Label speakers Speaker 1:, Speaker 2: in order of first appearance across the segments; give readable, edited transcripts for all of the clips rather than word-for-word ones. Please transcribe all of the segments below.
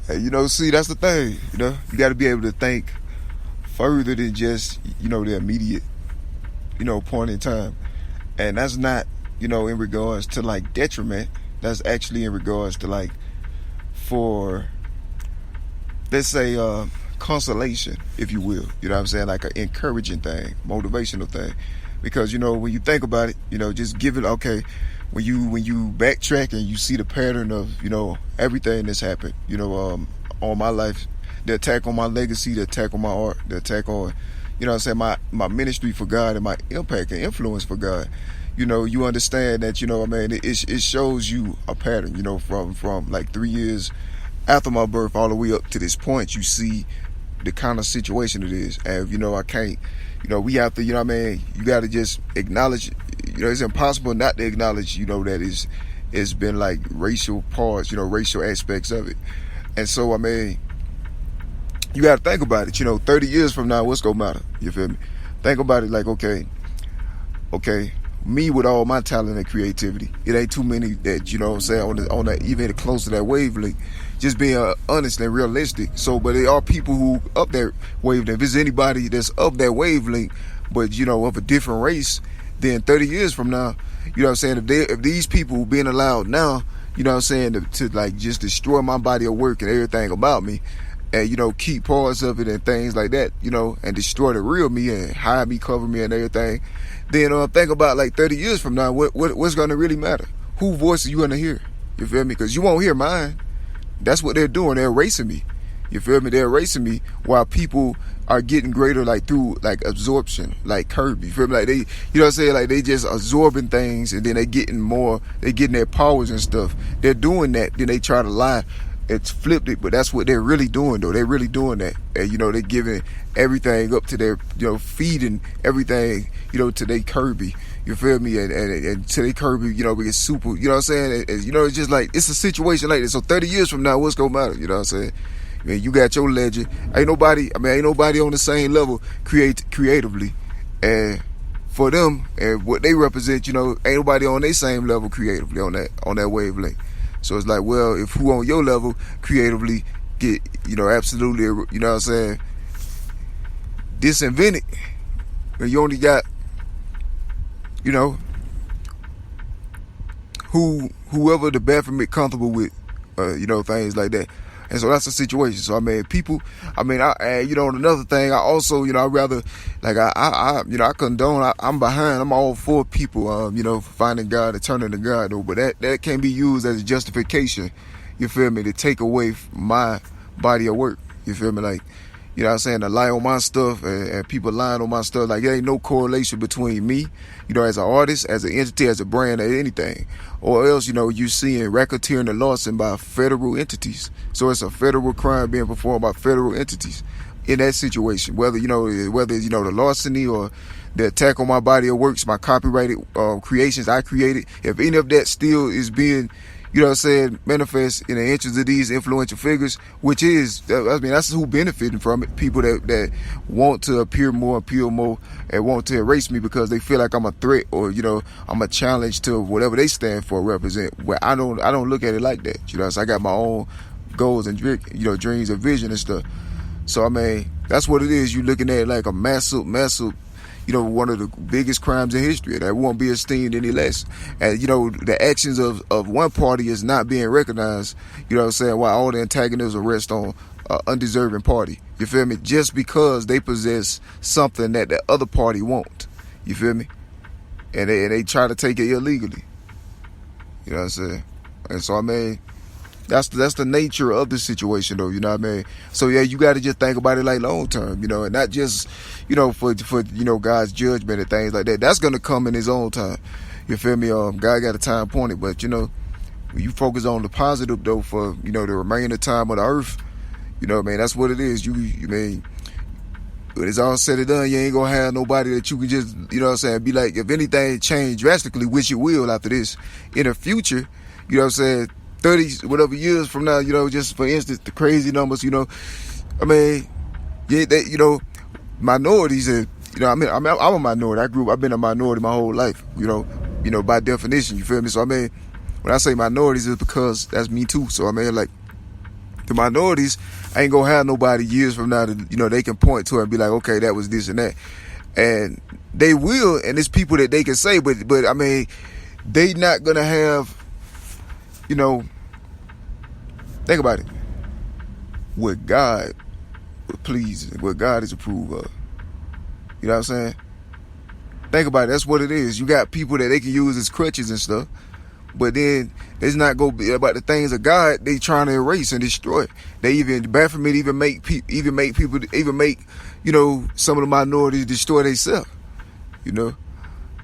Speaker 1: And, see, that's the thing. You got to be able to think further than just, the immediate, point in time. And that's not, in regards to like detriment. That's actually in regards to like, for, let's say, consolation, if you will. You know what I'm saying? Like an encouraging thing, motivational thing. Because, when you think about it, just give it, okay, when you backtrack and you see the pattern of, everything that's happened, all my life, the attack on my legacy, the attack on my art, the attack on, my ministry for God and my impact and influence for God. You understand that, it shows you a pattern, from like 3 years after my birth all the way up to this point. You see the kind of situation it is. And, I can't, we have to, you got to just acknowledge, it's impossible not to acknowledge, that it's been like racial parts, racial aspects of it. And so, you got to think about it, 30 years from now, what's going to matter? You feel me? Think about it like, okay, me with all my talent and creativity, it ain't too many that, on that, even close to that wavelength, just being honest and realistic. So, but there are people who up that wavelength. If there's anybody that's up that wavelength, but, of a different race, then 30 years from now, if these people being allowed now, to like just destroy my body of work and everything about me, and, keep parts of it and things like that, and destroy the real me and hide me, cover me and everything, then think about like 30 years from now, what's going to really matter? Whose voice are you going to hear? You feel me? Because you won't hear mine. That's what they're doing. They're erasing me. You feel me? They're erasing me while people are getting greater, like through like absorption, like Kirby. You feel me? Like they, like they just absorbing things and then they getting more, they getting their powers and stuff. They're doing that. Then they try to lie. It's flipped it, but that's what they're really doing though. They're really doing that. And, they're giving everything up to their, feeding everything, to their Kirby. You feel me? And to their Kirby, because super, you know what I'm saying? It's just like, it's a situation like this. So 30 years from now, what's going to matter? You know what I'm saying? You got your legend. Ain't nobody on the same level creatively. And for them and what they represent, ain't nobody on their same level creatively on that wavelength. So it's like, well, if who on your level creatively get, absolutely, you know what I'm saying, disinvented, and you only got, whoever the Baphomet comfortable with, things like that. And so that's the situation. So people, another thing, I also, I rather, like, I condone, I'm behind, I'm all for people, finding God and turning to God, though, but that can't be used as a justification, you feel me, to take away my body of work, you feel me, like, what I'm saying, to lie on my stuff and people lying on my stuff, like, there ain't no correlation between me, as an artist, as an entity, as a brand, or anything. Or else, you seeing racketeering and larceny by federal entities. So it's a federal crime being performed by federal entities in that situation. Whether it's, the larceny or the attack on my body of works, my copyrighted creations I created, if any of that still is being, manifest in the interest of these influential figures, which is, that's who benefiting from it. People that want to appear more and want to erase me because they feel like I'm a threat or, I'm a challenge to whatever they stand for, represent. Well, I don't look at it like that. So I got my own goals and, dreams and vision and stuff. So, that's what it is. You looking at it like a massive, one of the biggest crimes in history that won't be esteemed any less. And, the actions of one party is not being recognized, while all the antagonism rest on undeserving party. You feel me? Just because they possess something that the other party won't. You feel me? And they try to take it illegally. You know what I'm saying? And so, that's the nature of the situation, though. You know what I mean? So yeah, you got to just think about it like long term, and not just, for God's judgment and things like that. That's gonna come in His own time. You feel me? God got a time appointed, but when you focus on the positive though, for the remaining time of the earth, that's what it is. When it's all said and done, you ain't gonna have nobody that you can just, be like, if anything changed drastically, which it will after this, in the future, 30 whatever years from now, just for instance, the crazy numbers, minorities, and I'm a minority. I've been a minority my whole life, by definition, you feel me? So when I say minorities, it's because that's me too. So like, The minorities ain't gonna have nobody years from now that, you know, they can point to and be like, okay, that was this and that. And they will, and it's people that they can say, but I mean, they not gonna have, you know, think about it. What God pleases, what God is approved of. You know what I'm saying? Think about it. That's what it is. You got people that they can use as crutches and stuff, but then it's not go be about the things of God. They trying to erase and destroy. They even Baphomet even make people, you know, some of the minorities destroy themselves. You know,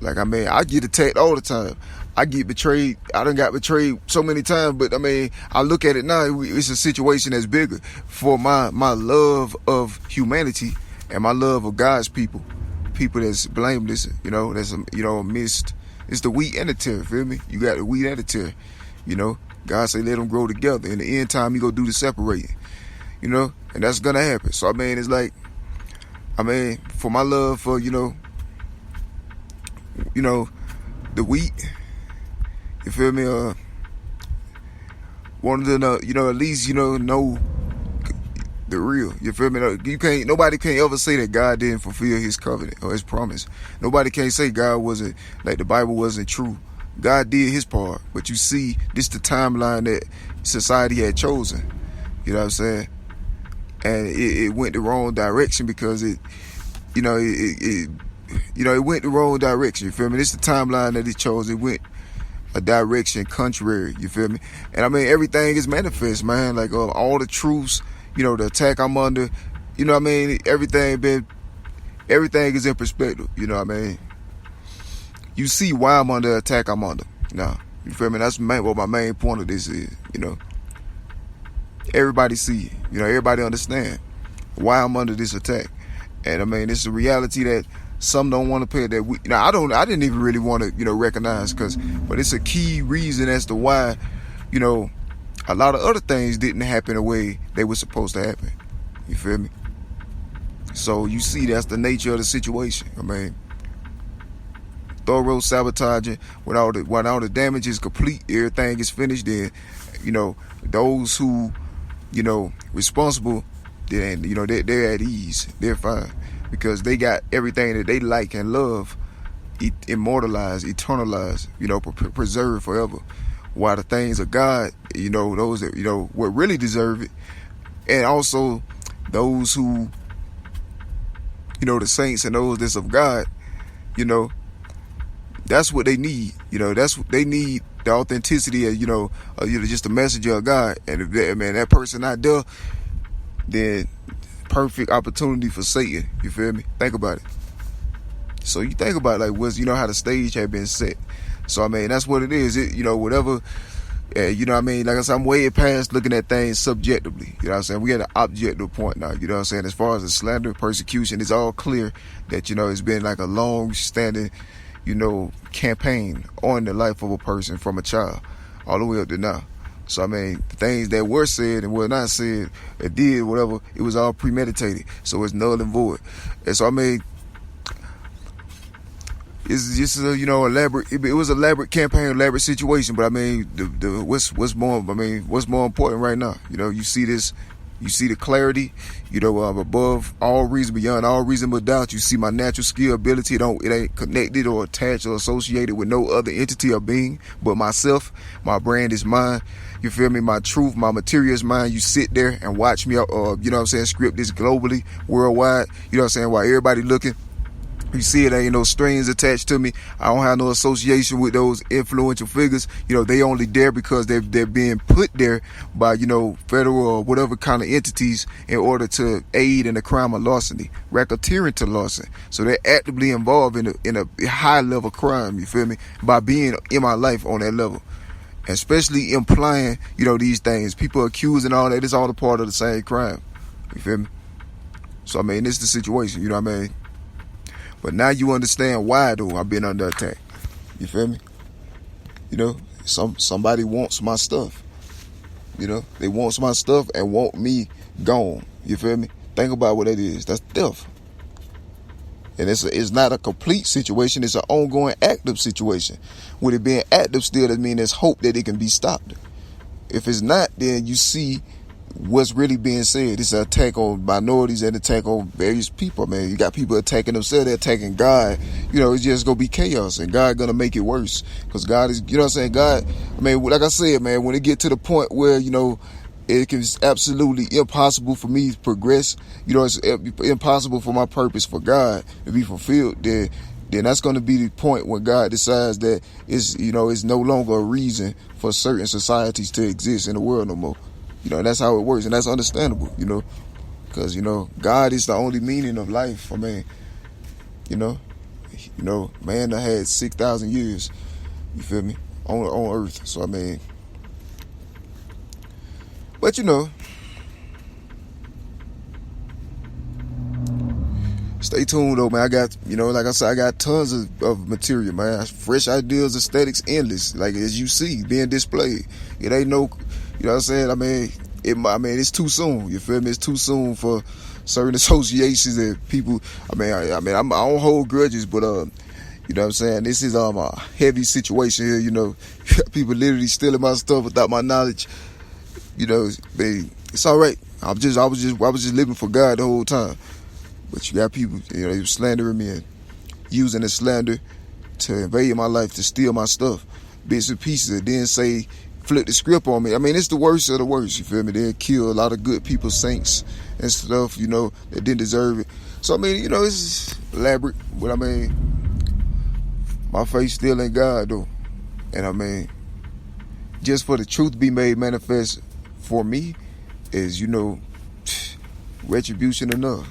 Speaker 1: like I mean, I get attacked all the time. I get betrayed. I done got betrayed so many times, but I mean, I look at it now. It's a situation that's bigger for my love of humanity and my love of God's people that's blameless. You know, that's missed. It's the wheat and the tare. Feel me? You got the wheat and the tare. You know, God say let them grow together. In the end time, He gonna do the separating. You know, and that's gonna happen. So I mean, it's like, I mean, for my love for you know, the wheat. You feel me? Wanted to know, you know, at least know the real. You feel me? Nobody can ever say that God didn't fulfill His covenant or His promise. Nobody can say God wasn't, like the Bible wasn't true. God did His part, but you see, this the timeline that society had chosen. You know what I'm saying? And it went the wrong direction because it went the wrong direction. You feel me? This the timeline that it chose. It went a direction contrary, you feel me? And I mean, everything is manifest, man. Like all the truths, you know, the attack I'm under, you know what I mean? Everything is in perspective, you know what I mean? You see why I'm under attack I'm under. Now, you feel me? That's what my main point of this is, you know. Everybody see, you know, everybody understand why I'm under this attack. And I mean, it's a reality that some don't want to pay that. I didn't even really want to, you know, recognize but it's a key reason as to why, you know, a lot of other things didn't happen the way they were supposed to happen. You feel me? So you see, that's the nature of the situation. I mean, thorough sabotaging when all the damage is complete, everything is finished. Then, you know, those who, you know, responsible, then you know they're at ease, they're fine. Because they got everything that they like and love immortalized, eternalized, you know, preserved forever. While the things of God, you know, those that, you know, what really deserve it. And also those who, you know, the saints and those that's of God, you know, that's what they need. You know, that's what they need, the authenticity of, you know, just the messenger of God. And if that person not there, then perfect opportunity for Satan. You feel me? Think about it. So you think about it, like, you know how the stage had been set. So I mean, that's what it is. You know, whatever. You know what I mean? Like I said, I'm way past looking at things subjectively. You know what I'm saying? We at an objective point now. You know what I'm saying? As far as the slander, persecution, it's all clear that, you know, it's been like a long-standing, you know, campaign on the life of a person from a child all the way up to now. So, I mean, the things that were said and were not said, it did, whatever, it was all premeditated. So it's null and void. And so, I mean, it's just a, you know, elaborate. It was an elaborate campaign, elaborate situation. But I mean, what's more important right now? You know, you see this, you see the clarity. You know, above all reason, beyond all reasonable doubt. You see my natural skill, ability. It ain't connected or attached or associated with no other entity or being but myself. My brand is mine. You feel me? My truth, my material is mine. You sit there and watch me, you know what I'm saying, script this globally, worldwide. You know what I'm saying? While everybody looking. You see, it ain't no strings attached to me. I don't have no association with those influential figures. You know, they only there because they're being put there by, you know, federal or whatever kind of entities in order to aid in the crime of larceny, racketeering to larceny. So they're actively involved in a high level crime, you feel me, by being in my life on that level. Especially implying, you know, these things. People accusing all that. It's all a part of the same crime. You feel me? So, I mean, this is the situation, you know what I mean? But now you understand why, though, I've been under attack. You feel me? You know, somebody wants my stuff. You know, they want my stuff and want me gone. You feel me? Think about what that is. That's theft. And it's not a complete situation. It's an ongoing active situation. With it being active still, that means there's hope that it can be stopped. If it's not, then you see what's really being said. It's an attack on minorities and attack on various people, man. You got people attacking themselves, they're attacking God. You know, it's just gonna be chaos, and God gonna make it worse. Because God is, you know what I'm saying? God, I mean, like I said, man, when it get to the point where, you know, it's absolutely impossible for me to progress, you know, it's impossible for my purpose for God to be fulfilled, then that's going to be the point when God decides that it's, you know, it's no longer a reason for certain societies to exist in the world no more. You know, that's how it works, and that's understandable, you know, because, you know, God is the only meaning of life. I mean, you know, man that had 6,000 years, you feel me, on earth. So, I mean, but, you know, stay tuned though, man. I got, you know, like I said, I got tons of material, man. Fresh ideas, aesthetics, endless. Like, as you see, being displayed. It ain't no, you know what I'm saying? I mean, it's too soon. You feel me? It's too soon for certain associations and people. I don't hold grudges, but you know what I'm saying? This is a heavy situation here. You know, people literally stealing my stuff without my knowledge. You know, it's all right. I was just living for God the whole time. But you got people, you know, slandering me and using the slander to invade my life, to steal my stuff, bits and pieces, and then say, flip the script on me. I mean, it's the worst of the worst, you feel me? They kill a lot of good people, saints and stuff, you know, that didn't deserve it. So, I mean, you know, it's elaborate, but I mean, my faith still in God, though. And I mean, just for the truth to be made manifest for me is, you know, retribution enough.